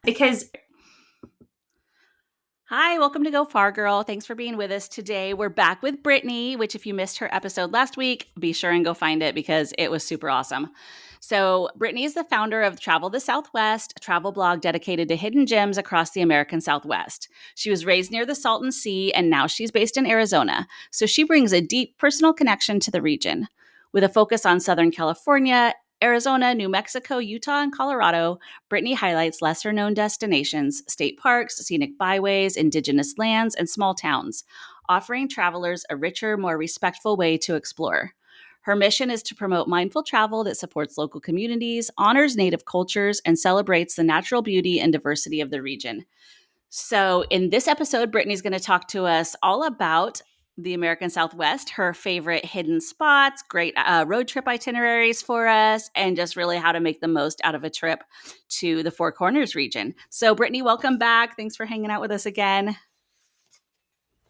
Because Hi, welcome to Go Far Girl. Thanks for being with us today. We're back with Brittany, which if you missed her episode last week, be sure and go find it because it was super awesome. So, Brittany is the founder of Travel the Southwest, a travel blog dedicated to hidden gems across the American Southwest. She was raised near the Salton Sea and now she's based in Arizona. So, she brings a deep personal connection to the region. With a focus on Southern California, Arizona, New Mexico, Utah, and Colorado, Brittany highlights lesser known destinations, state parks, scenic byways, indigenous lands, and small towns, offering travelers a richer, more respectful way to explore. Her mission is to promote mindful travel that supports local communities, honors native cultures, and celebrates the natural beauty and diversity of the region. So, in this episode, Brittany's going to talk to us all about the American Southwest, her favorite hidden spots, great road trip itineraries for us, and just really how to make the most out of a trip to the Four Corners region. So, Brittany, welcome back. Thanks for hanging out with us again.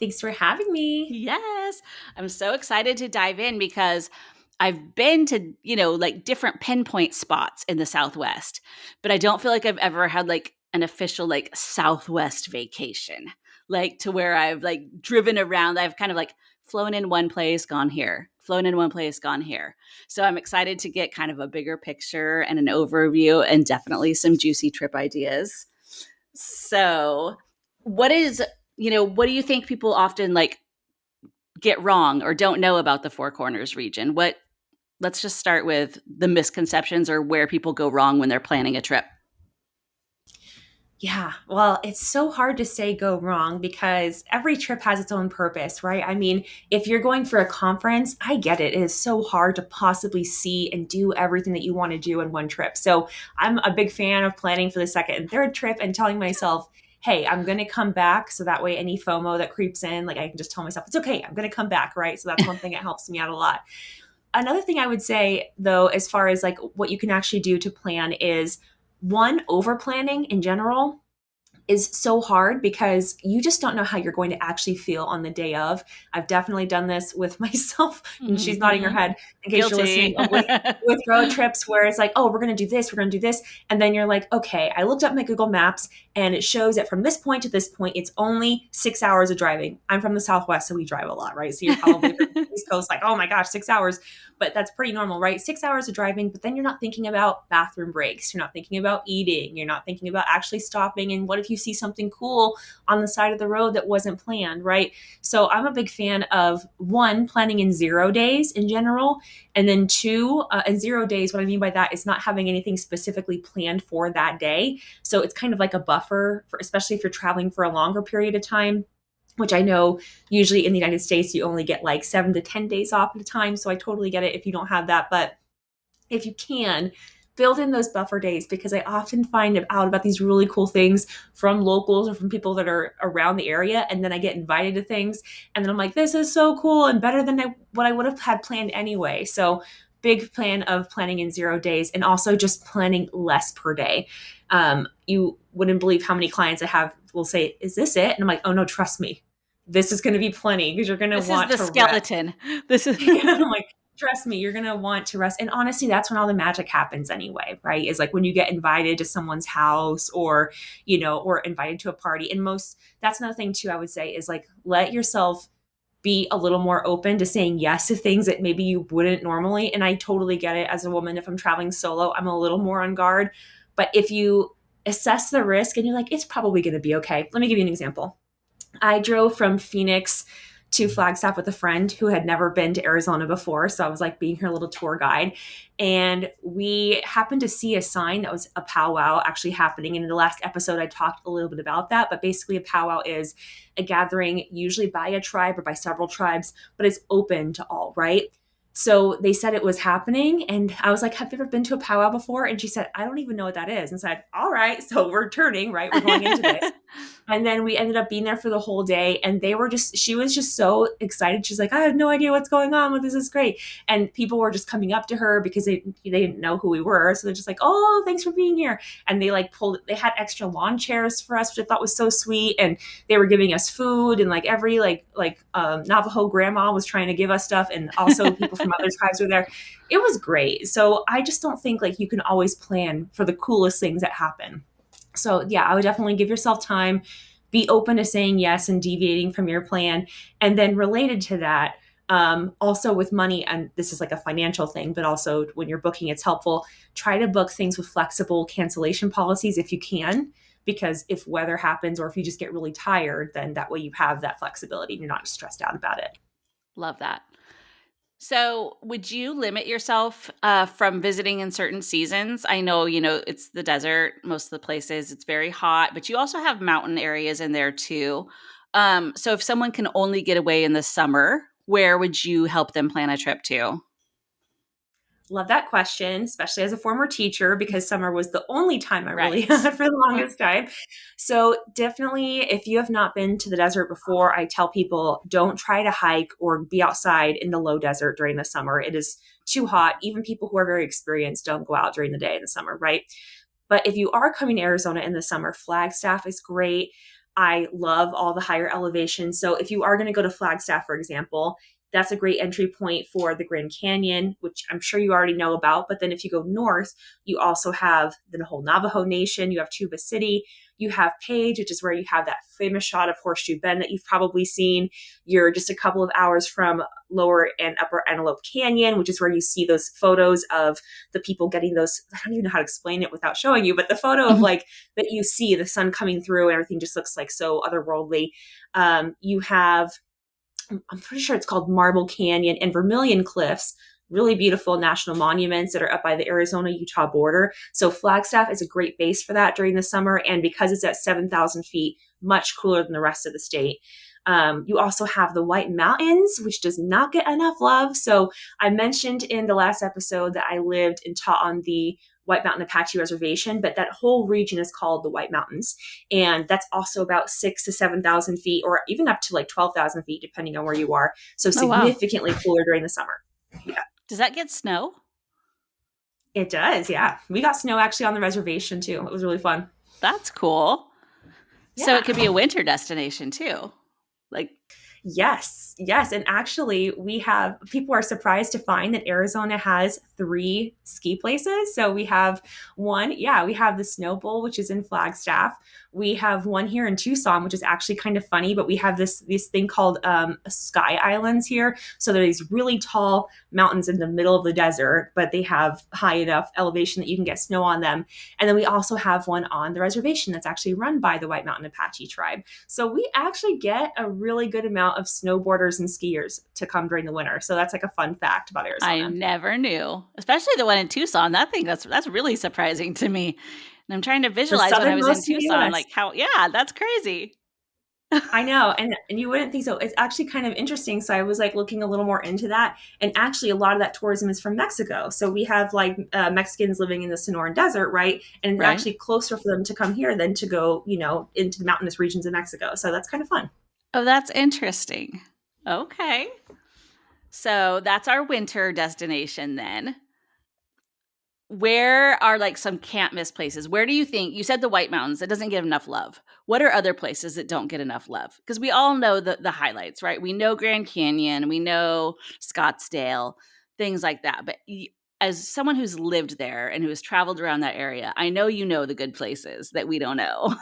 thanks for having me. Yes, I'm so excited to dive in because I've been to, like different pinpoint spots in the Southwest, but I don't feel like I've ever had like an official like Southwest vacation, like to where I've like driven around. I've kind of like flown in one place, gone here, flown in one place, gone here. So I'm excited to get kind of a bigger picture and an overview and definitely some juicy trip ideas. So, what do you think people often like get wrong or don't know about the Four Corners region? Let's just start with the misconceptions or where people go wrong when they're planning a trip. Yeah, well, it's so hard to say go wrong because every trip has its own purpose, right? I mean, if you're going for a conference, I get it. It is so hard to possibly see and do everything that you want to do in one trip. So I'm a big fan of planning for the second and third trip and telling myself, hey, I'm going to come back. So that way, any FOMO that creeps in, like I can just tell myself, it's okay, I'm going to come back, right? So that's one thing that helps me out a lot. Another thing I would say, though, as far as like what you can actually do to plan is one, over planning in general is so hard because you just don't know how you're going to actually feel on the day of. I've definitely done this with myself, and she's nodding her Mm-hmm. head in case you're Guilty. listening, with road trips where it's like, oh, we're going to do this, we're going to do this. And then you're like, okay, I looked up my Google Maps and it shows that from this point to this point, it's only 6 hours of driving. I'm from the Southwest, so we drive a lot, right? So you're probably from the East Coast, like, oh my gosh, 6 hours. But that's pretty normal, right? 6 hours of driving, but then you're not thinking about bathroom breaks. You're not thinking about eating. You're not thinking about actually stopping. And what if you see something cool on the side of the road that wasn't planned, right? So I'm a big fan of one, planning in 0 days in general. And then two, in 0 days, what I mean by that is not having anything specifically planned for that day. So it's kind of like a buffer, for, especially if you're traveling for a longer period of time, which I know usually in the United States, you only get like 7 to 10 days off at a time. So I totally get it if you don't have that. But if you can, build in those buffer days because I often find out about these really cool things from locals or from people that are around the area. And then I get invited to things. And then I'm like, this is so cool and better than what I would have had planned anyway. So big plan of planning in 0 days and also just planning less per day. You wouldn't believe how many clients I have will say, is this it? And I'm like, oh no, trust me. This is going to be plenty because you're going to This is want the to rest. skeleton. This is I'm like, trust me, you're going to want to rest. And honestly, that's when all the magic happens anyway, right? Is like when you get invited to someone's house or, or invited to a party. And that's another thing too, I would say is like, let yourself be a little more open to saying yes to things that maybe you wouldn't normally. And I totally get it as a woman. If I'm traveling solo, I'm a little more on guard. But if you assess the risk and you're like, it's probably going to be okay. Let me give you an example. I drove from Phoenix to Flagstaff with a friend who had never been to Arizona before. So I was like being her little tour guide. And we happened to see a sign that was a powwow actually happening. And in the last episode, I talked a little bit about that. But basically, a powwow is a gathering usually by a tribe or by several tribes, but it's open to all, right? So they said it was happening. And I was like, have you ever been to a powwow before? And she said, I don't even know what that is. And said, all right, so we're turning, right? We're going into this. And then we ended up being there for the whole day. And she was just so excited. She's like, I have no idea what's going on, but this is great. And people were just coming up to her because they didn't know who we were. So they're just like, oh, thanks for being here. And they had extra lawn chairs for us, which I thought was so sweet. And they were giving us food and like every Navajo grandma was trying to give us stuff. And also people from other tribes were there. It was great. So I just don't think like you can always plan for the coolest things that happen. So yeah, I would definitely give yourself time, be open to saying yes and deviating from your plan. And then related to that, also with money, and this is like a financial thing, but also when you're booking, it's helpful. Try to book things with flexible cancellation policies if you can, because if weather happens or if you just get really tired, then that way you have that flexibility and you're not stressed out about it. Love that. So, would you limit yourself from visiting in certain seasons? I know, it's the desert, most of the places, it's very hot, but you also have mountain areas in there too. So, if someone can only get away in the summer, where would you help them plan a trip to? Love that question, especially as a former teacher, because summer was the only time I really Right. had for the longest time. So, definitely, if you have not been to the desert before, I tell people don't try to hike or be outside in the low desert during the summer. It is too hot. Even people who are very experienced don't go out during the day in the summer, right? But if you are coming to Arizona in the summer, Flagstaff is great. I love all the higher elevations. So if you are going to go to Flagstaff, for example, that's a great entry point for the Grand Canyon, which I'm sure you already know about. But then if you go north, you also have the whole Navajo Nation, you have Tuba City, you have Page, which is where you have that famous shot of Horseshoe Bend that you've probably seen. You're just a couple of hours from Lower and Upper Antelope Canyon, which is where you see those photos of the people getting those. I don't even know how to explain it without showing you, but the photo of like that you see the sun coming through and everything just looks like so otherworldly. You have, I'm pretty sure it's called Marble Canyon and Vermilion Cliffs, really beautiful national monuments that are up by the Arizona Utah border. So Flagstaff is a great base for that during the summer. And because it's at 7,000 feet, much cooler than the rest of the state. You also have the White Mountains, which does not get enough love. So I mentioned in the last episode that I lived and taught on the White Mountain Apache Reservation, but that whole region is called the White Mountains. And that's also about 6 to 7,000 feet, or even up to like 12,000 feet, depending on where you are. So Oh, wow. significantly cooler during the summer. Yeah, Does that get snow? it does. Yeah. We got snow actually on the reservation too. It was really fun. That's cool. So, it Yeah. could be a winter destination too. Like, Yes, yes. And actually, we have people are surprised to find that Arizona has three ski places. So we have one, yeah, we have the Snow Bowl, which is in Flagstaff. We have one here in Tucson, which is actually kind of funny, but we have this thing called Sky Islands here. So there are these really tall mountains in the middle of the desert, but they have high enough elevation that you can get snow on them. And then we also have one on the reservation that's actually run by the White Mountain Apache tribe. So we actually get a really good amount of snowboarders and skiers to come during the winter. So that's like a fun fact about I Arizona. never knew, especially the one in Tucson. That's really surprising to me. And I'm trying to The visualize when I was in southernmost in the Tucson, US. like how, yeah, that's crazy. I know, and you wouldn't think so. It's actually kind of interesting. So I was like looking a little more into that, and actually a lot of that tourism is from Mexico. So we have like Mexicans living in the Sonoran Desert, right? And it's Right. actually closer for them to come here than to go, into the mountainous regions of Mexico. So that's kind of fun. Oh, that's interesting. Okay. So that's our winter destination then. Where are like some can't miss places? Where do you think you said the White Mountains, that doesn't get enough love? What are other places that don't get enough love? Because we all know the highlights, right? We know Grand Canyon, we know Scottsdale, things like that. But as someone who's lived there and who has traveled around that area, I know you know the good places that we don't know.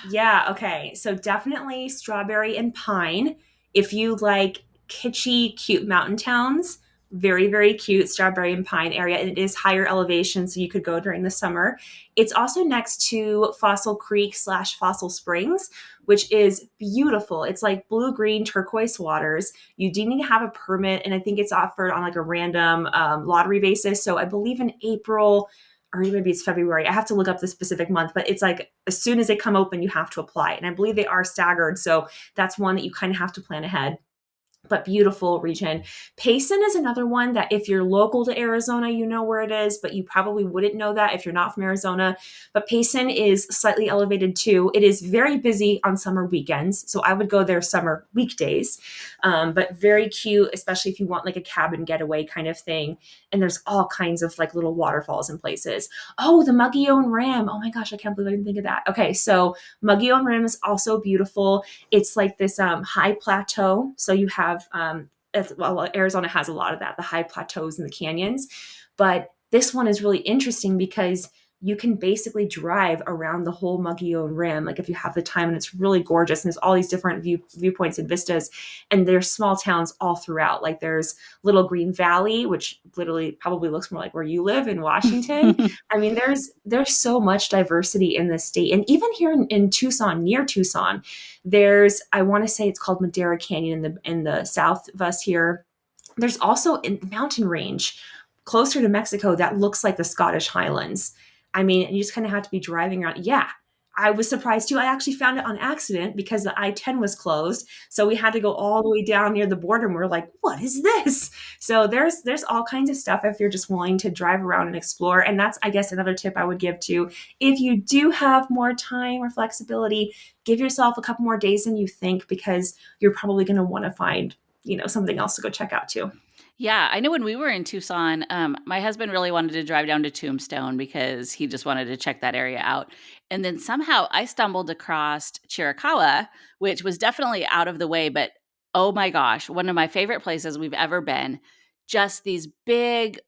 Yeah, okay. So definitely strawberry and pine. If you like kitschy, cute mountain towns, very, very cute strawberry and pine area. And it is higher elevation, so you could go during the summer. It's also next to Fossil Creek slash Fossil Springs, which is beautiful. It's like blue green turquoise waters. You do need to have a permit, and I think it's offered on like a random lottery basis. So I believe in April or maybe it's February. I have to look up the specific month, but it's like as soon as they come open, you have to apply. And I believe they are staggered. So that's one that you kind of have to plan ahead, but beautiful region. Payson is another one that if you're local to Arizona, you know where it is, but you probably wouldn't know that if you're not from Arizona. But Payson is slightly elevated too. It is very busy on summer weekends, so I would go there summer weekdays, but very cute, especially if you want like a cabin getaway kind of thing. And there's all kinds of like little waterfalls and places. Oh, the Mogollon Rim. Oh my gosh, I can't believe I didn't think of that. Okay, so Mogollon Rim is also beautiful. It's like this high plateau. So you have, well, Arizona has a lot of that, the high plateaus and the canyons. But this one is really interesting because you can basically drive around the whole Mogollon Rim, like if you have the time, and it's really gorgeous. And there's all these different viewpoints and vistas, and there's small towns all throughout. Like there's Little Green Valley, which literally probably looks more like where you live in Washington. I mean, there's so much diversity in this state, and even here in Tucson, near Tucson, there's, I want to say it's called Madera Canyon in the south of us here. There's also a mountain range closer to Mexico that looks like the Scottish Highlands. I mean, you just kind of have to be driving around. Yeah, I was surprised too. I actually found it on accident because the I-10 was closed. So we had to go all the way down near the border, and we are like, what is this? So there's all kinds of stuff if you're just willing to drive around and explore. And that's, I guess, another tip I would give to, if you do have more time or flexibility, give yourself a couple more days than you think, because you're probably going to want to find, something else to go check out too. Yeah, I know when we were in Tucson, my husband really wanted to drive down to Tombstone because he just wanted to check that area out. And then somehow I stumbled across Chiricahua, which was definitely out of the way, but oh my gosh, one of my favorite places we've ever been. Just these big,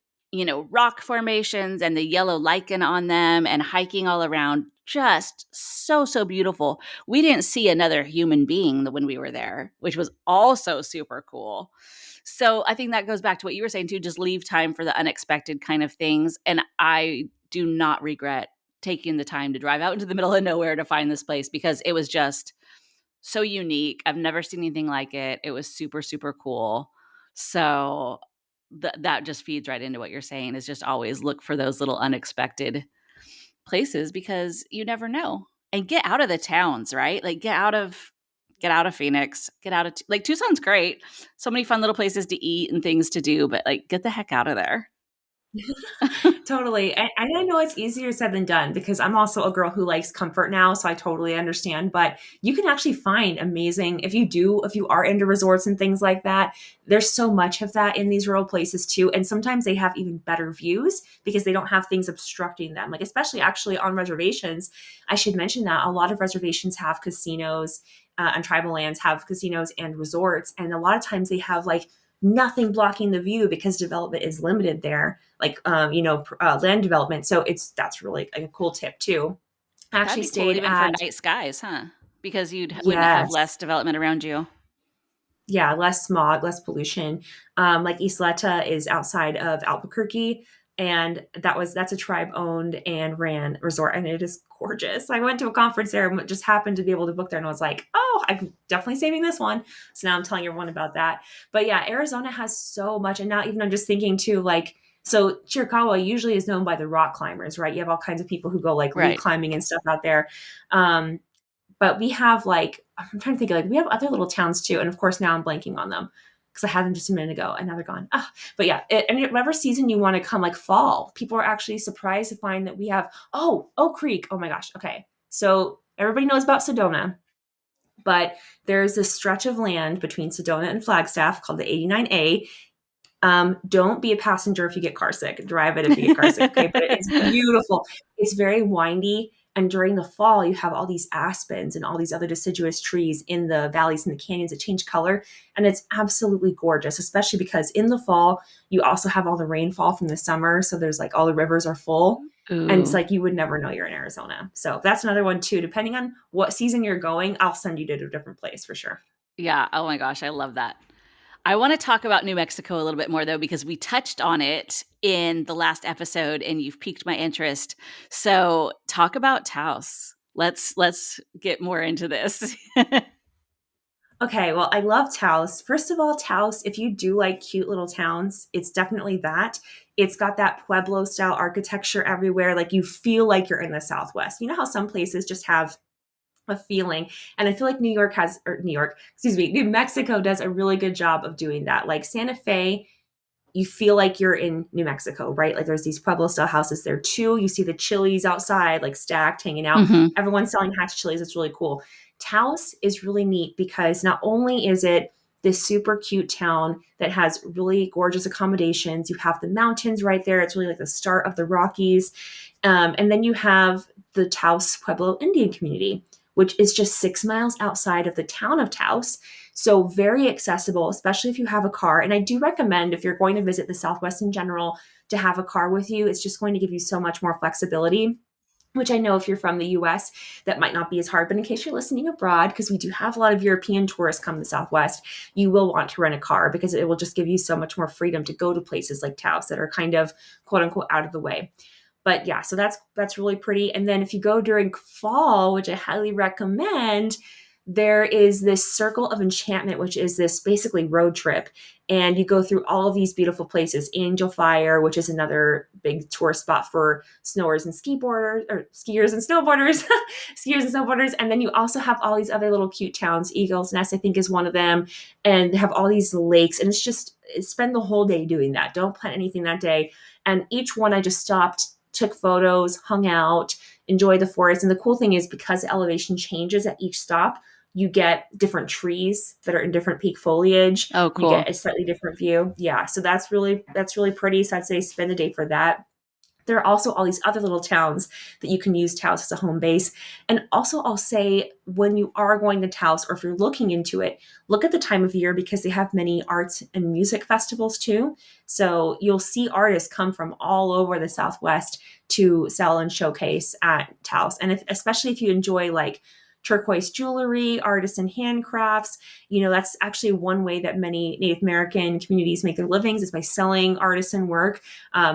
rock formations and the yellow lichen on them and hiking all around. Just so, so beautiful. We didn't see another human being when we were there, which was also super cool. So I think that goes back to what you were saying too, just leave time for the unexpected kind of things. And I do not regret taking the time to drive out into the middle of nowhere to find this place because it was just so unique. I've never seen anything like it. It was super, super cool. So that just feeds right into what you're saying, is just always look for those little unexpected places because you never know. And get out of the towns, right? Like get out of Phoenix, get out of like Tucson's great. So many fun little places to eat and things to do, but like get the heck out of there. Totally. And I know it's easier said than done because I'm also a girl who likes comfort now. So I totally understand. But you can actually find amazing, if you are into resorts and things like that, there's so much of that in these rural places too. And sometimes they have even better views because they don't have things obstructing them. Like, especially actually on reservations, I should mention that a lot of reservations have casinos, and tribal lands have casinos and resorts. And a lot of times they have like nothing blocking the view because development is limited there, like land development. So that's really like a cool tip too. I That'd actually be cool stayed even for at, night skies, huh? Because you wouldn't have yes, less development around you. yeah, less smog, less pollution. Like Isleta is outside of Albuquerque, and that's a tribe owned and ran resort, and it is gorgeous. I went to a conference there and just happened to be able to book there, and I was like, oh, I'm definitely saving this one. So now I'm telling everyone about that. But yeah, Arizona has so much, and now even I'm just thinking too, like. So Chiricahua usually is known by the rock climbers, right? You have all kinds of people who go like lead Right. climbing and stuff out there. Um, but we have like, I'm trying to think of, like, we have other little towns too. And of course now I'm blanking on them because I had them just a minute ago and now they're gone. But yeah, and whatever season you want to come, like fall, people are actually surprised to find that we have, Oak Creek. Oh my gosh. Okay. So everybody knows about Sedona, but there's this stretch of land between Sedona and Flagstaff called the 89A. Don't be a passenger if you get car sick. Drive it if you get car sick, okay? But it's beautiful. It's very windy. And during the fall, you have all these aspens and all these other deciduous trees in the valleys and the canyons that change color. And it's absolutely gorgeous, especially because in the fall, you also have all the rainfall from the summer. So there's like all the rivers are full. And it's Ooh. like you would never know you're in Arizona. So that's another one too. Depending on what season you're going, I'll send you to a different place for sure. Yeah. Oh my gosh, I love that. I want to talk about New Mexico a little bit more though, because we touched on it in the last episode and you've piqued my interest. So talk about Taos. Let's get more into this. Okay, well, I love Taos. First of all, Taos, if you do like cute little towns, it's definitely that. It's got that Pueblo style architecture everywhere. Like you feel like you're in the Southwest. You know how some places just have a feeling. And I feel like New Mexico does a really good job of doing that. Like Santa Fe, you feel like you're in New Mexico, right? Like there's these Pueblo style houses there too. You see the chilies outside, like stacked, hanging out. Hmm. Everyone's selling hatch chilies. It's really cool. Taos is really neat because not only is it this super cute town that has really gorgeous accommodations, you have the mountains right there. It's really like the start of the Rockies. And then you have the Taos Pueblo Indian community, which is just 6 miles outside of the town of Taos. So very accessible, especially if you have a car. And I do recommend, if you're going to visit the Southwest in general, to have a car with you. It's just going to give you so much more flexibility, which I know if you're from the US, that might not be as hard. But in case you're listening abroad, because we do have a lot of European tourists come to the Southwest, you will want to rent a car because it will just give you so much more freedom to go to places like Taos that are kind of quote unquote out of the way. But yeah, so that's really pretty. And then if you go during fall, which I highly recommend, there is this Circle of Enchantment, which is this basically road trip. And you go through all of these beautiful places. Angel Fire, which is another big tourist spot for snowers and skiboarders, or skiers and snowboarders, skiers and snowboarders. And then you also have all these other little cute towns. Eagles Nest, I think, is one of them. And they have all these lakes. And spend the whole day doing that. Don't plan anything that day. And each one I just stopped, took photos, hung out, enjoyed the forest. And the cool thing is because the elevation changes at each stop, you get different trees that are in different peak foliage. Oh, You cool. get a slightly different view. Yeah. So that's really pretty. So I'd say spend the day for that. There are also all these other little towns that you can use Taos as a home base. And also, I'll say when you are going to Taos, or if you're looking into it, look at the time of year because they have many arts and music festivals too. So you'll see artists come from all over the Southwest to sell and showcase at Taos. And especially if you enjoy like turquoise jewelry, artisan handcrafts, that's actually one way that many Native American communities make their livings is by selling artisan work.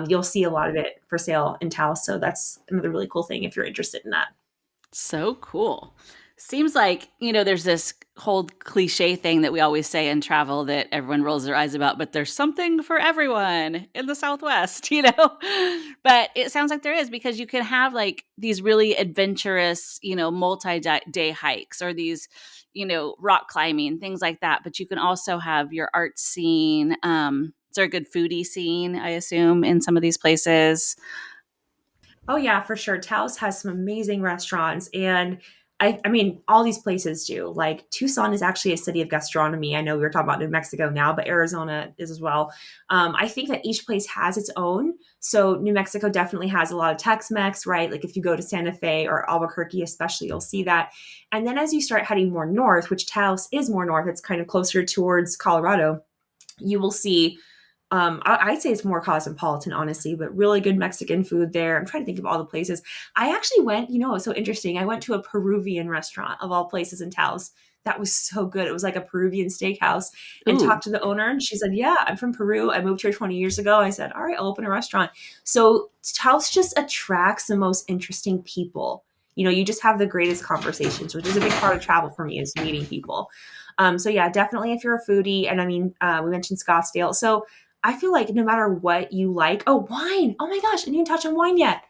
You'll see a lot of it for sale in Taos. So that's another really cool thing if you're interested in that. So cool. Seems like, there's this whole cliche thing that we always say in travel that everyone rolls their eyes about, but there's something for everyone in the Southwest, But it sounds like there is because you can have like these really adventurous, multi-day hikes or these, rock climbing, things like that. But you can also have your art scene. Is there a good foodie scene, I assume, in some of these places? Oh yeah, for sure. Taos has some amazing restaurants, and I mean, all these places do. Like Tucson is actually a city of gastronomy. I know we were talking about New Mexico now, but Arizona is as well. I think that each place has its own. So New Mexico definitely has a lot of Tex-Mex, right? Like if you go to Santa Fe or Albuquerque, especially, you'll see that. And then as you start heading more north, which Taos is more north, it's kind of closer towards Colorado, you will see I'd say it's more cosmopolitan, honestly, but really good Mexican food there. I'm trying to think of all the places. I actually went, it was so interesting. I went to a Peruvian restaurant of all places in Taos. That was so good. It was like a Peruvian steakhouse, and Ooh. talked to the owner. And she said, "Yeah, I'm from Peru. I moved here 20 years ago." I said, "All right, I'll open a restaurant." So Taos just attracts the most interesting people. You just have the greatest conversations, which is a big part of travel for me, is meeting people. So yeah, definitely if you're a foodie, and I mean, we mentioned Scottsdale. So I feel like no matter what you like, oh, wine. Oh my gosh, I didn't even touch on wine yet.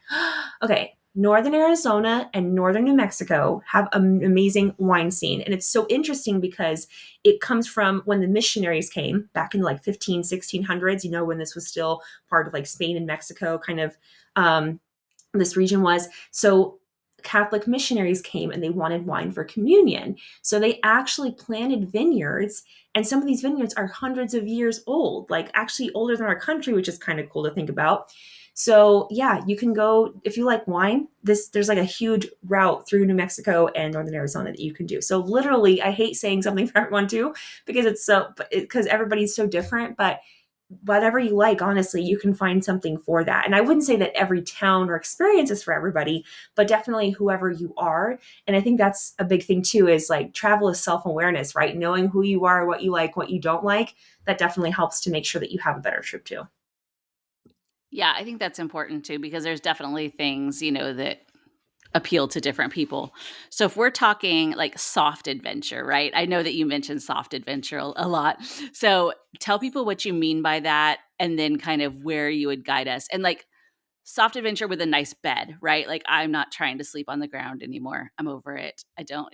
Okay. Northern Arizona and northern New Mexico have an amazing wine scene. And it's so interesting because it comes from when the missionaries came back in like 15, 1600s, when this was still part of like Spain and Mexico, kind of this region was. So Catholic missionaries came and they wanted wine for communion. So they actually planted vineyards, and some of these vineyards are hundreds of years old, like actually older than our country, which is kind of cool to think about. So yeah, you can go if you like wine. There's like a huge route through New Mexico and northern Arizona that you can do. So literally, I hate saying something for everyone too because because everybody's so different, but whatever you like, honestly, you can find something for that. And I wouldn't say that every town or experience is for everybody, but definitely whoever you are. And I think that's a big thing too, is like travel is self-awareness, right? Knowing who you are, what you like, what you don't like, that definitely helps to make sure that you have a better trip too. Yeah, I think that's important too because there's definitely things, that appeal to different people. So if we're talking like soft adventure, right? I know that you mentioned soft adventure a lot. So tell people what you mean by that and then kind of where you would guide us. And like soft adventure with a nice bed, right? Like I'm not trying to sleep on the ground anymore. I'm over it. I don't,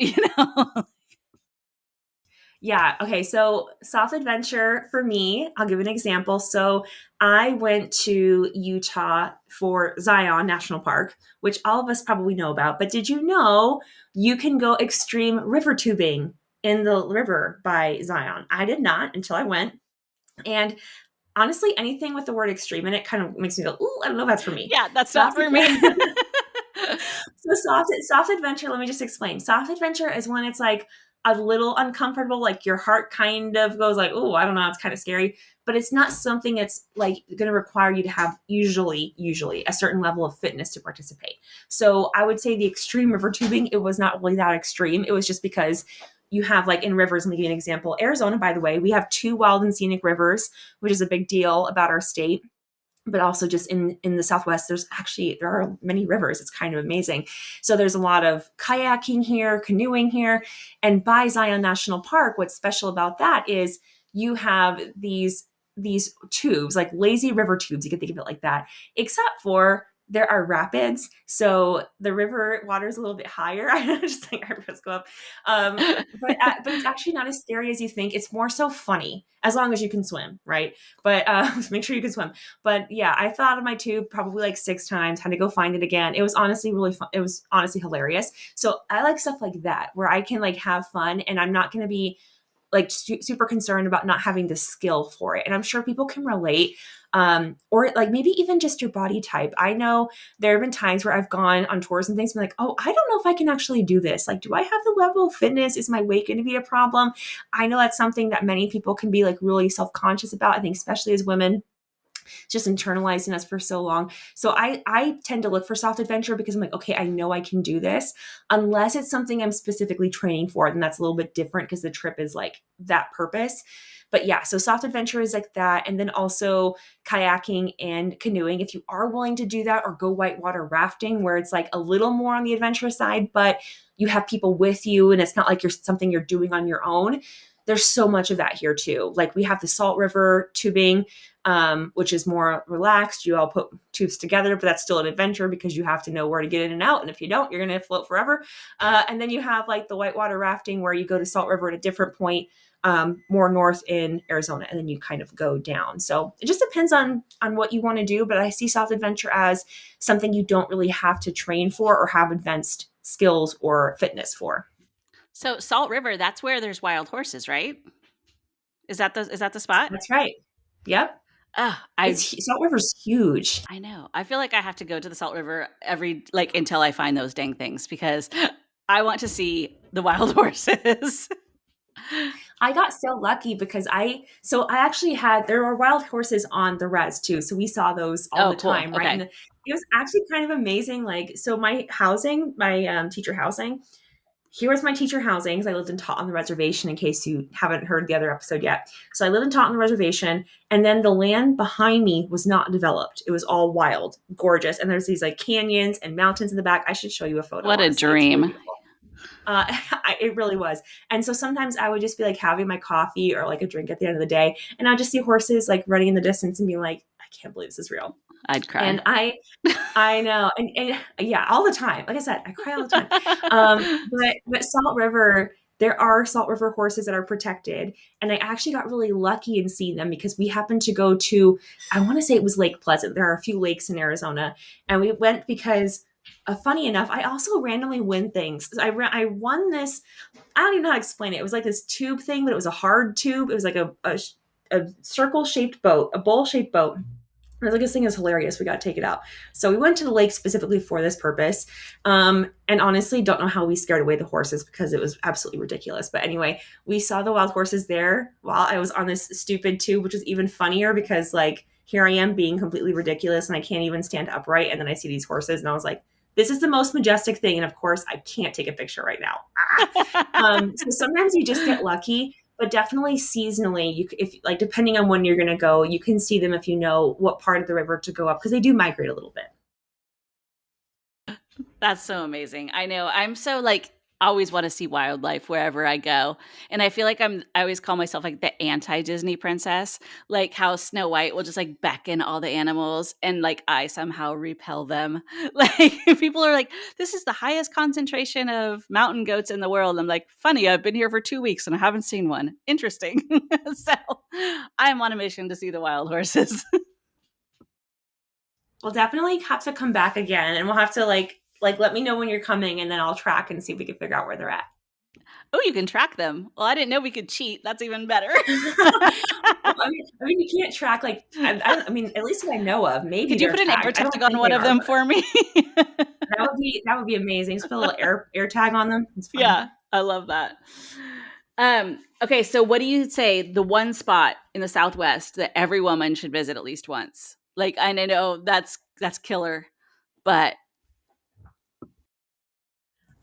Yeah. Okay. So, soft adventure for me, I'll give an example. So, I went to Utah for Zion National Park, which all of us probably know about. But did you know you can go extreme river tubing in the river by Zion? I did not until I went. And honestly, anything with the word extreme in it kind of makes me go, "Ooh, I don't know if that's for me." Yeah, that's not Soft for me. So soft adventure, let me just explain. Soft adventure is when it's like a little uncomfortable. Like your heart kind of goes like, oh, I don't know, it's kind of scary. But it's not something that's like going to require you to have usually a certain level of fitness to participate. So I would say the extreme river tubing, it was not really that extreme. It was just because you have like in rivers, let me give you an example. Arizona, by the way, we have two wild and scenic rivers, which is a big deal about our state. But also just in the Southwest, there are many rivers. It's kind of amazing. So there's a lot of kayaking here, canoeing here. And by Zion National Park, what's special about that is you have these tubes, like lazy river tubes. You can think of it like that, except for there are rapids. So the river water is a little bit higher. I just think our rivers go up. But it's actually not as scary as you think. It's more so funny as long as you can swim, right? But make sure you can swim. But yeah, I fell out of my tube probably like 6 times, had to go find it again. It was honestly really fun. It was honestly hilarious. So I like stuff like that where I can like have fun and I'm not going to be like super concerned about not having the skill for it. And I'm sure people can relate. Or like maybe even just your body type. I know there have been times where I've gone on tours and things and been like, oh, I don't know if I can actually do this. Like, do I have the level of fitness? Is my weight going to be a problem? I know that's something that many people can be like really self-conscious about. I think especially as women, just internalizing us for so long. So I tend to look for soft adventure because I'm like, okay, I know I can do this. Unless it's something I'm specifically training for, then that's a little bit different because the trip is like that purpose. But yeah, so soft adventure is like that. And then also kayaking and canoeing. If you are willing to do that, or go whitewater rafting, where it's like a little more on the adventure side, but you have people with you and it's not like you're something you're doing on your own. There's so much of that here too. Like we have the Salt River tubing, which is more relaxed. You all put tubes together, but that's still an adventure because you have to know where to get in and out. And if you don't, you're going to float forever. And then you have like the whitewater rafting where you go to Salt River at a different point, more north in Arizona, and then you kind of go down. So it just depends on what you want to do. But I see soft adventure as something you don't really have to train for or have advanced skills or fitness for. So Salt River, that's where there's wild horses, right? Is that the spot? That's right. Yep. Oh, I Salt River's huge. I know. I feel like I have to go to the Salt River every like until I find those dang things because I want to see the wild horses. I got so lucky because I actually there were wild horses on the res too. So we saw those all Oh, the cool. time. Right. And Okay. it was actually kind of amazing. Like, so my housing, my teacher housing, here was my teacher housing because I lived and taught on the reservation in case you haven't heard the other episode yet. So I lived and taught on the reservation. And then the land behind me was not developed. It was all wild, gorgeous. And there's these like canyons and mountains in the back. I should show you a photo, What a honestly. It's really dream. beautiful. It really was. And so sometimes I would just be like having my coffee or like a drink at the end of the day. And I'd just see horses like running in the distance and be like, I can't believe this is real. I'd cry. And I know. And yeah, all the time. Like I said, I cry all the time. But Salt River, there are Salt River horses that are protected. And I actually got really lucky in seeing them because we happened to go to, I want to say it was Lake Pleasant. There are a few lakes in Arizona. And we went because funny enough, I also randomly win things. I won this. I don't even know how to explain it. It was like this tube thing, but it was a hard tube. It was like a circle shaped boat, a bowl shaped boat. I was like, this thing is hilarious. We got to take it out. So we went to the lake specifically for this purpose. And honestly, don't know how we scared away the horses because it was absolutely ridiculous. But anyway, we saw the wild horses there while I was on this stupid tube, which was even funnier because like here I am being completely ridiculous and I can't even stand upright. And then I see these horses and I was like, this is the most majestic thing. And of course, I can't take a picture right now. So sometimes you just get lucky, but definitely seasonally, if like depending on when you're going to go, you can see them if you know what part of the river to go up because they do migrate a little bit. That's so amazing. I know. I'm so like always want to see wildlife wherever I go. And I feel like I always call myself like the anti-Disney princess, like how Snow White will just like beckon all the animals and like I somehow repel them. Like people are like, this is the highest concentration of mountain goats in the world. I'm like, funny, I've been here for 2 weeks and I haven't seen one. Interesting. So I'm on a mission to see the wild horses. We'll definitely have to come back again, and we'll have to like let me know when you're coming, and then I'll track and see if we can figure out where they're at. Oh, you can track them. Well, I didn't know we could cheat. That's even better. Well, I mean, you can't track like I mean, at least that I know of. Maybe Could you they're put an air tagged. I tag don't on think one they of are, them but for me? that would be amazing. Just put a little air tag on them. It's fine. Yeah, I love that. Okay, so what do you say the one spot in the Southwest that every woman should visit at least once? Like, and I know that's killer, but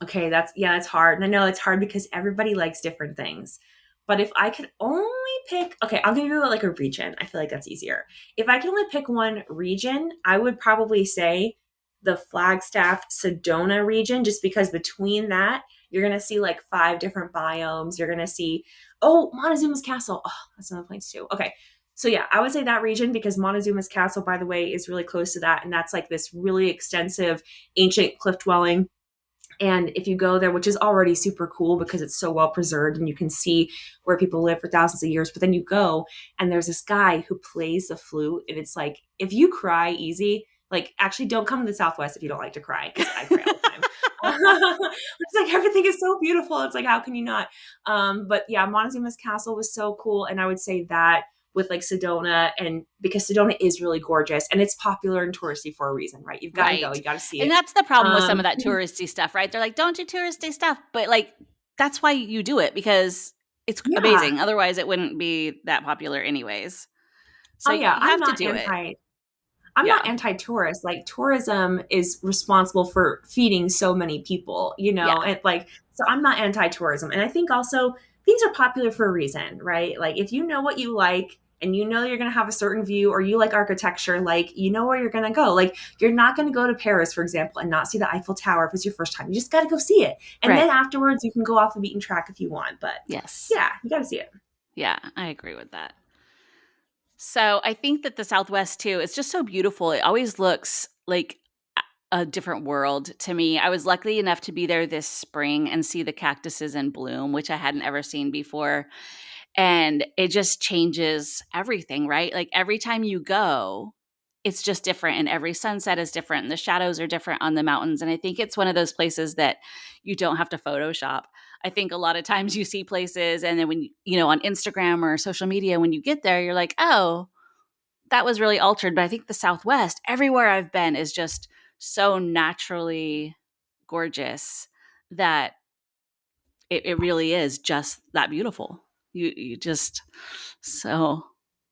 Okay, that's hard. And I know it's hard because everybody likes different things. But if I could only pick, okay, I'll give you like a region. I feel like that's easier. If I could only pick one region, I would probably say the Flagstaff Sedona region, just because between that, you're gonna see like five different biomes. You're gonna see, oh, Montezuma's Castle. Oh, that's another place too. Okay. So yeah, I would say that region because Montezuma's Castle, by the way, is really close to that. And that's like this really extensive ancient cliff dwelling, and if you go there, which is already super cool because it's so well preserved and you can see where people live for thousands of years, but then you go and there's this guy who plays the flute. And it's like, if you cry easy, like actually don't come to the Southwest if you don't like to cry because I cry all the time. It's like everything is so beautiful. It's like, how can you not? But yeah, Montezuma's Castle was so cool. And I would say that with like Sedona, and because Sedona is really gorgeous and it's popular and touristy for a reason, right? You've got to go, right. you got to see And it. that's the problem with some of Um, that touristy stuff, right? They're like, don't do touristy stuff, but like that's why you do it because it's yeah. amazing. Otherwise, it wouldn't be that popular, anyways. So Oh yeah, you have to do it. I'm not Yeah, anti-tourist. Like tourism is responsible for feeding so many people, yeah, and like so I'm not anti-tourism. And I think also things are popular for a reason, right? Like if you know what you like and you know you're going to have a certain view or you like architecture, like you know where you're going to go. Like you're not going to go to Paris, for example, and not see the Eiffel Tower if it's your first time. You just got to go see it. And right. then afterwards you can go off the beaten track if you want, but Yes, yeah, you got to see it. yeah, I agree with that. So I think that the Southwest too, it's just so beautiful. It always looks like a different world to me. I was lucky enough to be there this spring and see the cactuses in bloom, which I hadn't ever seen before. And it just changes everything, right? Like every time you go, it's just different and every sunset is different and the shadows are different on the mountains. And I think it's one of those places that you don't have to Photoshop. I think a lot of times you see places and then when on Instagram or social media, when you get there, you're like, oh, that was really altered. But I think the Southwest, everywhere I've been, is just so naturally gorgeous that it really is just that beautiful. You just so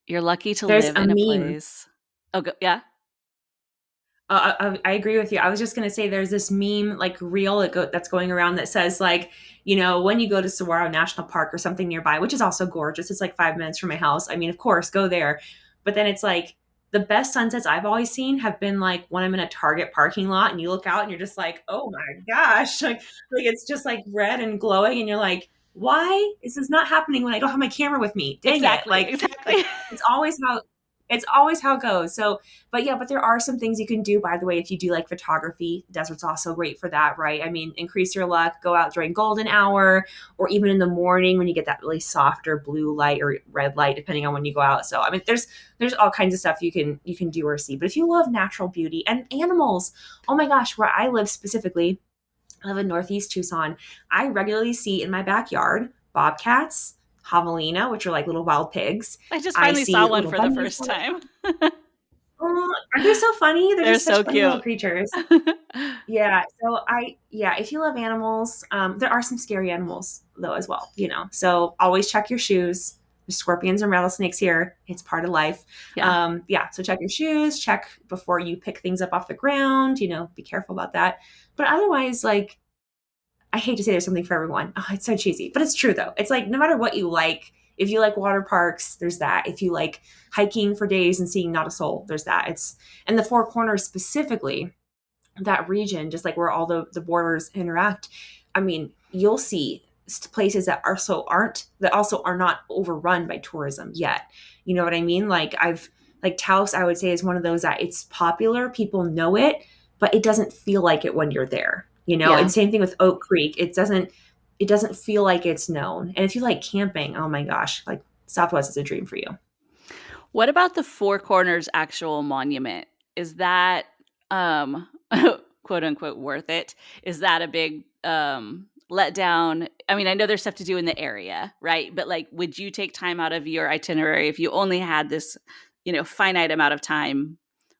you're lucky to There's live a in a meme. place. Yeah. I agree with you. I was just going to say there's this meme like reel that's going around that says like, when you go to Saguaro National Park or something nearby, which is also gorgeous. It's like 5 minutes from my house. I mean, of course, go there. But then it's like the best sunsets I've always seen have been like when I'm in a Target parking lot and you look out and you're just like, oh my gosh, like it's just like red and glowing and you're like, why is this not happening when I don't have my camera with me? Dang it! Exactly. Like Exactly. it's always how it's always how it goes. So but yeah, but there are some things you can do, by the way, if you do like photography. Desert's also great for that, right? I mean, increase your luck, go out during golden hour or even in the morning when you get that really softer blue light or red light, depending on when you go out. So I mean, there's all kinds of stuff you can do or see. But if you love natural beauty and animals, oh my gosh, where I live specifically, I live in Northeast Tucson. I regularly see in my backyard bobcats, javelina, which are like little wild pigs. I just I finally saw see one little for the bunnies. first time. Oh, aren't they so funny? They're They're just such so funny little cute. creatures. Yeah. Yeah, if you love animals, there are some scary animals though as well, So always check your shoes. There's scorpions and rattlesnakes here. It's part of life. Yeah. Yeah. So check your shoes, check before you pick things up off the ground, be careful about that. But otherwise, like, I hate to say there's something for everyone. Oh, it's so cheesy, but it's true though. It's like no matter what you like, if you like water parks, there's that. If you like hiking for days and seeing not a soul, there's that. And the Four Corners specifically, that region, just like where all the borders interact. I mean, you'll see places that also are not overrun by tourism yet. You know what I mean? Like Taos, I would say is one of those that it's popular, people know it, but it doesn't feel like it when you're there. And Yeah. same thing with Oak Creek. It doesn't feel like it's known. And if you like camping, oh my gosh, like Southwest is a dream for you. What about the Four Corners actual monument? Is that quote unquote worth it? Is that a big letdown? I mean, I know there's stuff to do in the area, right? But like, would you take time out of your itinerary if you only had this, finite amount of time?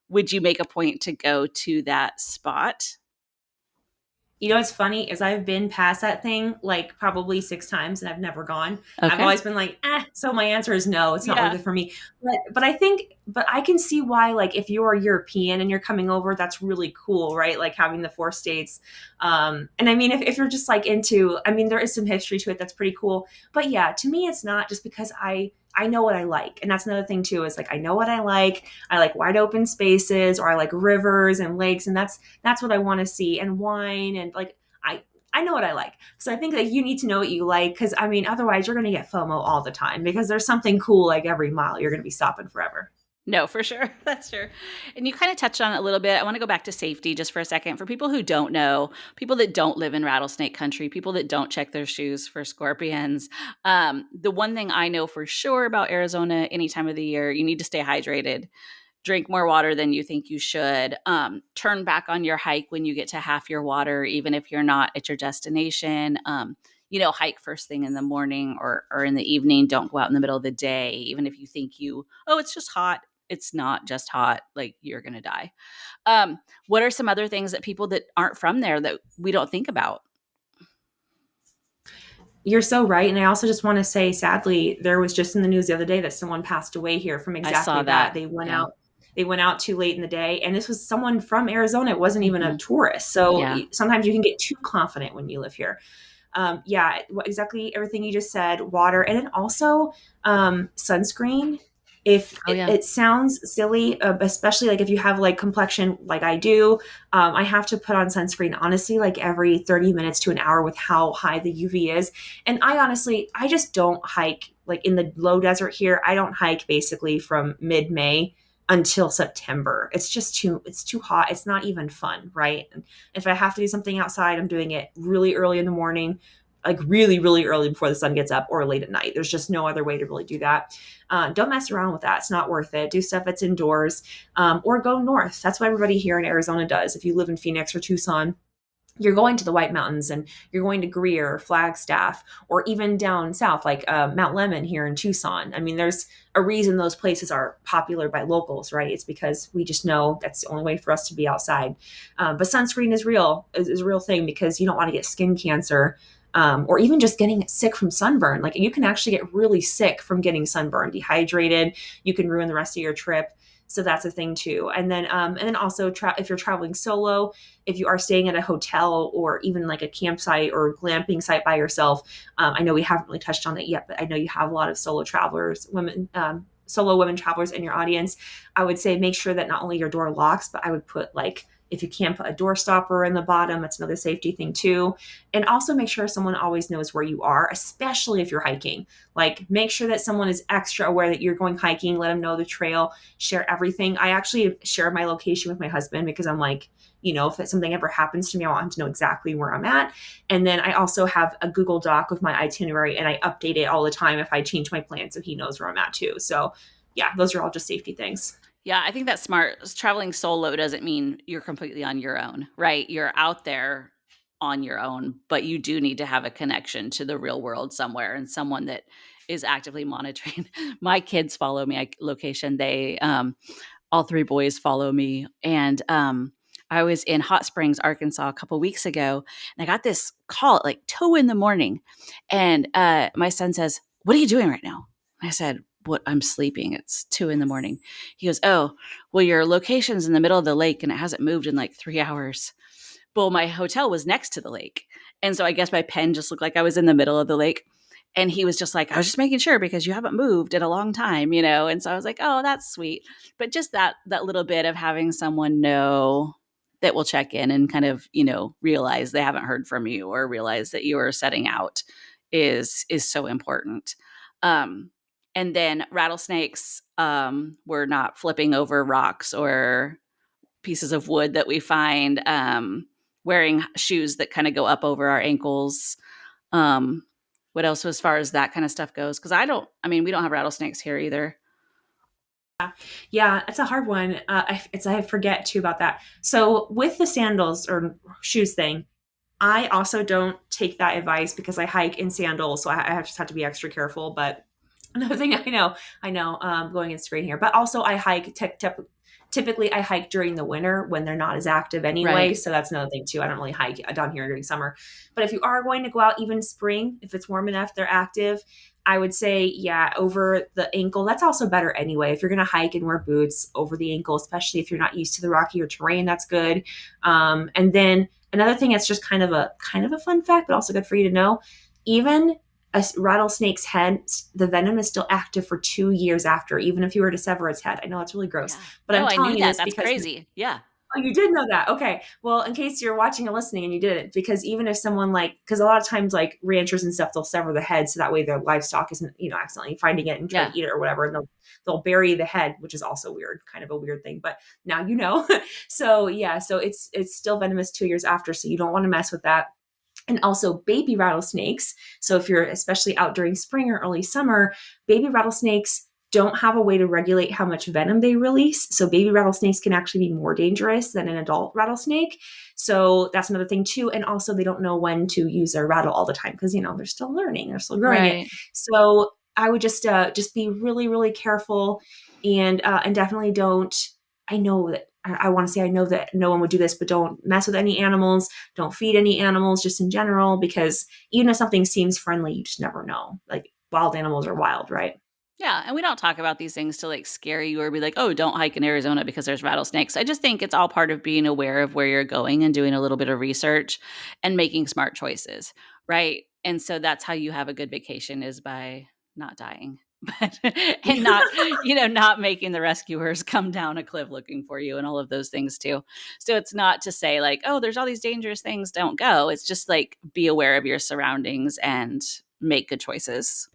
Would you make a point to go to that spot? You know what's funny is I've been past that thing like probably 6 times and I've never gone. I've Okay. always been like, so my answer is no, it's not worth Yeah. it for me. But I think, but I can see why, like, if you're European and you're coming over, that's really cool, right? Like having the four states. And I mean, if you're just like into, I mean, there is some history to it that's pretty cool. But yeah, to me, it's not just because I know what I like. And that's another thing too, is like, I know what I like. I like wide open spaces, or I like rivers and lakes. And that's what I want to see, and wine, and like I know what I like. So I think that you need to know what you like, because I mean otherwise you're going to get FOMO all the time, because there's something cool like every mile. You're going to be stopping forever. No, for sure. That's true. And you kind of touched on it a little bit. I want to go back to safety just for a second. For people who don't know, people that don't live in rattlesnake country, people that don't check their shoes for scorpions, the one thing I know for sure about Arizona any time of the year, you need to stay hydrated. Drink more water than you think you should. Turn back on your hike when you get to half your water, even if you're not at your destination. Hike first thing in the morning or in the evening. Don't go out in the middle of the day, even if you think it's just hot. It's not just hot. Like you're going to die. What are some other things that people that aren't from there that we don't think about? You're so right. And I also just want to say, sadly, there was just in the news the other day that someone passed away here from I exactly saw that. that. Yeah. They went out too late in the day, and this was someone from Arizona. It wasn't even a Hmm. tourist. So Yeah. sometimes you can get too confident when you live here. Yeah, exactly everything you just said, water, and then also sunscreen. If Oh, it, yeah. it sounds silly, especially like if you have like complexion like I do, I have to put on sunscreen honestly like every 30 minutes to an hour with how high the UV is. And I just don't hike like in the low desert here. I don't hike basically from mid-May until September. It's too hot. It's not even fun, right? And if I have to do something outside, I'm doing it really early in the morning, like really, really early before the sun gets up, or late at night. There's just no other way to really do that. Don't mess around with that. It's not worth it. Do stuff that's indoors, or go north. That's what everybody here in Arizona does. If you live in Phoenix or Tucson, you're going to the White Mountains, and you're going to Greer, Flagstaff, or even down south, like Mount Lemmon here in Tucson. I mean, there's a reason those places are popular by locals, right? It's because we just know that's the only way for us to be outside. But sunscreen is a real thing, because you don't want to get skin cancer. Or even just getting sick from sunburn. Like you can actually get really sick from getting sunburn, dehydrated. You can ruin the rest of your trip. So that's a thing too. And then also if you're traveling solo, if you are staying at a hotel or even like a campsite or glamping site by yourself, I know we haven't really touched on it yet, but I know you have a lot of solo travelers, solo women travelers in your audience. I would say make sure that not only your door locks, but I would put like, if you can put a door stopper in the bottom, that's another safety thing too. And also make sure someone always knows where you are, especially if you're hiking. Like make sure that someone is extra aware that you're going hiking, let them know the trail, share everything. I actually share my location with my husband, because I'm like, if something ever happens to me, I want him to know exactly where I'm at. And then I also have a Google Doc with my itinerary, and I update it all the time if I change my plan, so he knows where I'm at too. So yeah, those are all just safety things. Yeah, I think that's smart. Traveling solo doesn't mean you're completely on your own, right? You're out there on your own, but you do need to have a connection to the real world somewhere and someone that is actively monitoring. My kids follow me location. All three boys follow me. And I was in Hot Springs, Arkansas a couple weeks ago, and I got this call at like 2 a.m. And my son says, "What are you doing right now?" I said, "What? I'm sleeping. It's 2 a.m." He goes, "Oh, well, your location's in the middle of the lake and it hasn't moved in like 3 hours." Well, my hotel was next to the lake. And so I guess my pen just looked like I was in the middle of the lake. And he was just like, "I was just making sure because you haven't moved in a long time." And so I was like, "Oh, that's sweet." But just that little bit of having someone know that will check in and kind of, realize they haven't heard from you or realize that you are setting out is so important. Um, and then rattlesnakes, we're not flipping over rocks or pieces of wood that we find, wearing shoes that kind of go up over our ankles. Um, what else as far as that kind of stuff goes? Because we don't have rattlesnakes here either. Yeah, it's a hard one. I forget too about that. So with the sandals or shoes thing, I also don't take that advice, because I hike in sandals, so just have to be extra careful. But another thing I know, going in straight here, but also I hike Typically I hike during the winter when they're not as active anyway. Right. So that's another thing too. I don't really hike down here during summer. But if you are going to go out even spring, if it's warm enough, they're active. I would say, yeah, over the ankle. That's also better anyway. If you're going to hike and wear boots over the ankle, especially if you're not used to the rockier terrain, that's good. And then another thing that's just kind of a fun fact, but also good for you to know. Even a rattlesnake's head, the venom is still active for 2 years after, even if you were to sever its head. I know it's really gross, Yeah. but No, I'm I knew telling you that. this That's because crazy. Yeah. oh, you did know that. Okay. Well, in case you're watching and listening and you didn't, because even if someone like, because a lot of times like ranchers and stuff, they'll sever the head so that way their livestock isn't, accidentally finding it and trying Yeah. to eat it or whatever. And they'll bury the head, which is also weird, kind of a weird thing. But now you know. So yeah, so it's still venomous 2 years after, so you don't want to mess with that. And also baby rattlesnakes. So if you're especially out during spring or early summer, baby rattlesnakes don't have a way to regulate how much venom they release. So baby rattlesnakes can actually be more dangerous than an adult rattlesnake. So that's another thing too. And also they don't know when to use their rattle all the time because they're still learning, they're still growing it. Right. So I would just be really really careful and definitely don't. I know that I want to say I know that no one would do this, but don't mess with any animals. Don't feed any animals just in general, because even if something seems friendly, you just never know. Like wild animals are wild, right? Yeah, and we don't talk about these things to like scare you or be like, "Oh, don't hike in Arizona because there's rattlesnakes." I just think it's all part of being aware of where you're going and doing a little bit of research and making smart choices, right? And so that's how you have a good vacation is by not dying. But and not, not making the rescuers come down a cliff looking for you and all of those things too. So it's not to say like, "Oh, there's all these dangerous things, don't go." It's just like be aware of your surroundings and make good choices.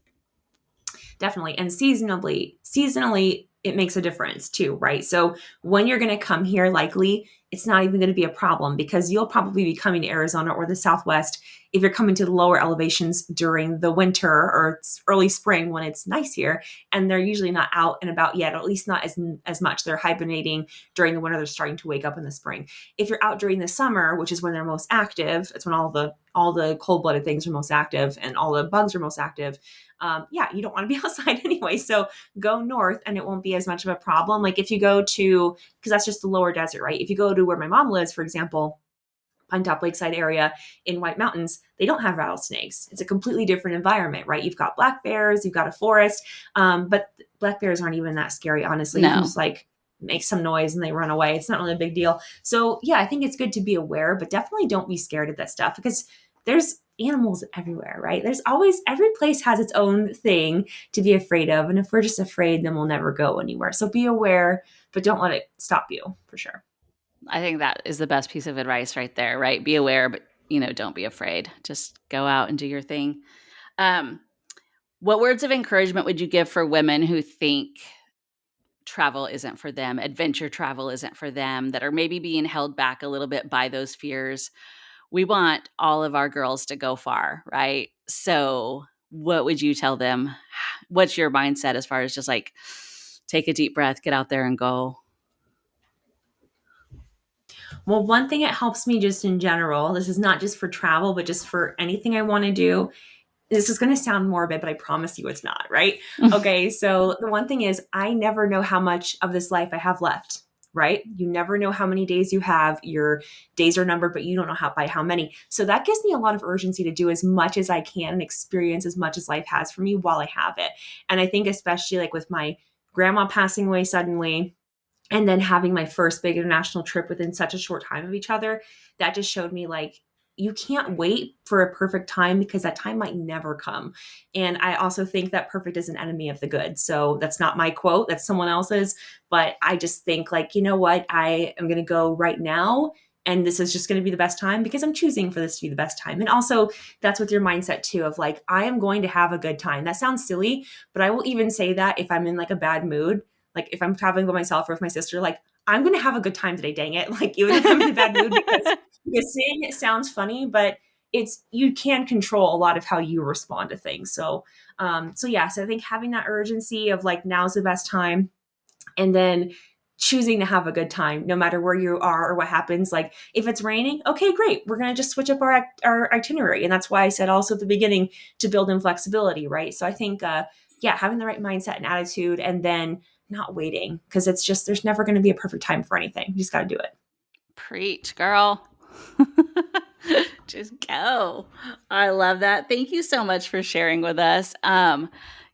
Definitely. And seasonally, it makes a difference too, right? So when you're going to come here, likely it's not even going to be a problem because you'll probably be coming to Arizona or the Southwest if you're coming to the lower elevations during the winter or early spring when it's nice here, and they're usually not out and about yet, or at least not as much. They're hibernating during the winter. They're starting to wake up in the spring. If you're out during the summer, which is when they're most active, it's when all the cold-blooded things are most active and all the bugs are most active. Yeah, you don't want to be outside anyway. So go north and it won't be as much of a problem. Like if you go to, because that's just the lower desert, right? If you go to where my mom lives, for example, Pine Top Lakeside area in White Mountains, they don't have rattlesnakes. It's a completely different environment, right? You've got black bears, you've got a forest, but black bears aren't even that scary, honestly. You can No. just like make some noise and they run away. It's not really a big deal. So yeah, I think it's good to be aware, but definitely don't be scared of that stuff because there's animals everywhere, right? There's always, every place has its own thing to be afraid of. And if we're just afraid, then we'll never go anywhere. So be aware, but don't let it stop you for sure. I think that is the best piece of advice right there, right? Be aware, but don't be afraid. Just go out and do your thing. Um, what words of encouragement would you give for women who think travel isn't for them, adventure travel isn't for them, that are maybe being held back a little bit by those fears? We want all of our girls to go far, right? So, what would you tell them? What's your mindset as far as just like take a deep breath, get out there and go? Well, one thing it helps me just in general, this is not just for travel, but just for anything I want to do. This is going to sound morbid, but I promise you it's not, right? Okay, so the one thing is, I never know how much of this life I have left, right? You never know how many days you have. Your days are numbered, but you don't know by how many. So that gives me a lot of urgency to do as much as I can and experience as much as life has for me while I have it. And I think especially like with my grandma passing away suddenly, and then having my first big international trip within such a short time of each other, that just showed me like you can't wait for a perfect time because that time might never come. And I also think that perfect is an enemy of the good. So that's not my quote, that's someone else's. But I just think like, you know what, I am going to go right now. And this is just going to be the best time because I'm choosing for this to be the best time. And also, that's with your mindset too of like, I am going to have a good time. That sounds silly, but I will even say that if I'm in like a bad mood, like if I'm traveling by myself or with my sister, like I'm going to have a good time today, dang it. Like even if I'm in a bad mood because saying it sounds funny, but you can control a lot of how you respond to things. So yeah, so I think having that urgency of like, now's the best time, and then choosing to have a good time no matter where you are or what happens. Like if it's raining, okay, great, we're going to just switch up our itinerary. And that's why I said also at the beginning to build in flexibility, right? So I think yeah, having the right mindset and attitude, and then not waiting, because it's just, there's never going to be a perfect time for anything. You just got to do it. Preach, girl. Just go. I love that. Thank you so much for sharing with us.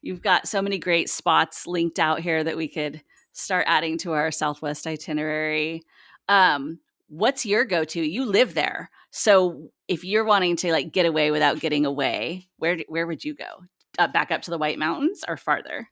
You've got so many great spots linked out here that we could start adding to our Southwest itinerary. What's your go-to? You live there. So if you're wanting to like get away without getting away, where would you go? Back up to the White Mountains or farther?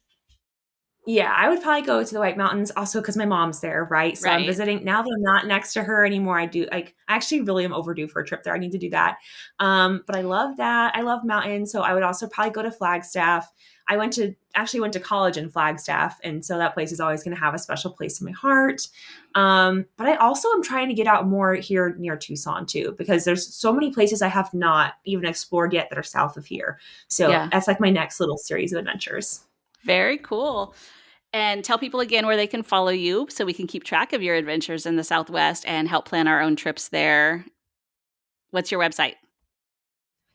Yeah, I would probably go to the White Mountains also because my mom's there, right? So I'm Right. visiting now that I'm not next to her anymore. I do like, I actually really am overdue for a trip there. I need to do that. But I love that. I love mountains. So I would also probably go to Flagstaff. I went to college in Flagstaff, and so that place is always going to have a special place in my heart. But I also am trying to get out more here near Tucson too, because there's so many places I have not even explored yet that are south of here. So Yeah. that's like my next little series of adventures. Very cool. And tell people again where they can follow you so we can keep track of your adventures in the Southwest and help plan our own trips there. What's your website?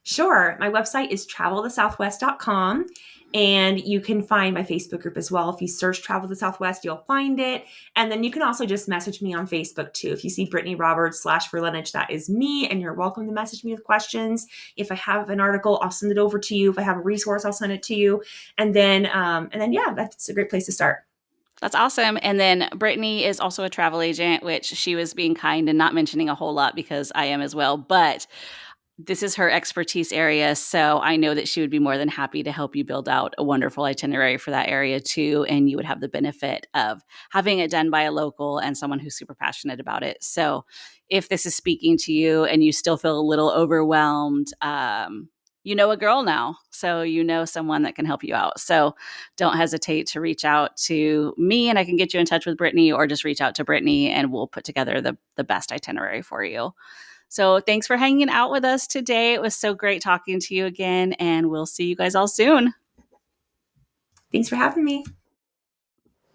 Sure. My website is travelthesouthwest.com. And you can find my Facebook group as well. If you search Travel the Southwest, you'll find it. And then you can also just message me on Facebook too. If you see Brittany Roberts /Verlenich, that is me. And you're welcome to message me with questions. If I have an article, I'll send it over to you. If I have a resource, I'll send it to you. And then, yeah, that's a great place to start. That's awesome. And then Brittany is also a travel agent, which she was being kind and not mentioning a whole lot because I am as well. But this is her expertise area. So I know that she would be more than happy to help you build out a wonderful itinerary for that area too. And you would have the benefit of having it done by a local and someone who's super passionate about it. So if this is speaking to you and you still feel a little overwhelmed, you know a girl now. So you know someone that can help you out. So don't hesitate to reach out to me and I can get you in touch with Brittany, or just reach out to Brittany and we'll put together the best itinerary for you. So thanks for hanging out with us today. It was so great talking to you again, and we'll see you guys all soon. Thanks for having me.